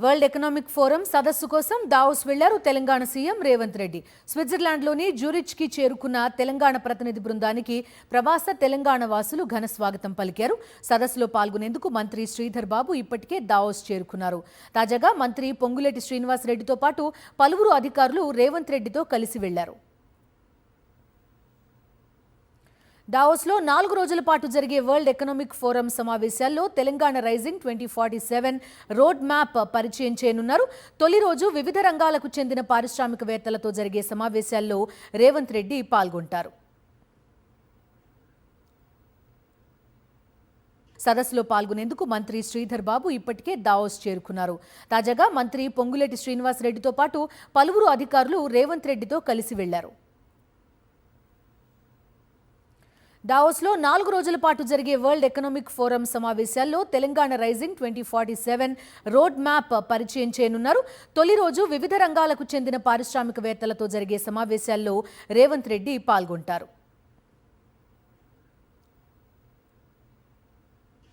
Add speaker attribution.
Speaker 1: World economic forum సదస్సు కోసం Davos వెళ్లారు తెలంగాణ సీఎం రేవంత్ రెడ్డి. స్విట్జర్లాండ్లోని జ్యూరిచ్కి చేరుకున్న తెలంగాణ ప్రతినిధి బృందానికి ప్రవాస తెలంగాణ వాసులు ఘన స్వాగతం పలికారు. సదస్సులో పాల్గొనేందుకు మంత్రి శ్రీధర్ బాబు ఇప్పటికే దావోస్ చేరుకున్నారు. తాజాగా మంత్రి పొంగులేటి శ్రీనివాస్ రెడ్డితో పాటు పలువురు అధికారులు రేవంత్ రెడ్డితో కలిసి వెళ్లారు. దావోస్లో 4 రోజుల పాటు జరిగే వరల్డ్ ఎకనామిక్ ఫోరం సమావేశాల్లో తెలంగాణ రైజింగ్ 2047 రోడ్ మ్యాప్ పరిచయం చేయనున్నారు. తొలి రోజు వివిధ రంగాలకు చెందిన పారిశ్రామికవేత్తలతో జరిగే సమావేశాల్లో రేవంత్ రెడ్డి పాల్గొంటారు. సదస్సులో పాల్గొనేందుకు మంత్రి శ్రీధర్ బాబు ఇప్పటికే దావోస్ చేరుకున్నారు. తాజాగా మంత్రి పొంగులేటి శ్రీనివాస్ రెడ్డితో పాటు పలువురు అధికారులు రేవంత్ రెడ్డితో కలిసి వెళ్లారు. దావోస్లో 4 రోజుల పాటు జరిగే వరల్డ్ ఎకనామిక్ ఫోరం సమావేశాల్లో తెలంగాణ రైజింగ్ 2047 రోడ్ మ్యాప్ పరిచయం చేయనున్నారు. తొలి రోజు వివిధ రంగాలకు చెందిన పారిశ్రామికవేత్తలతో జరిగే సమావేశాల్లో రేవంత్ రెడ్డి పాల్గొంటారు.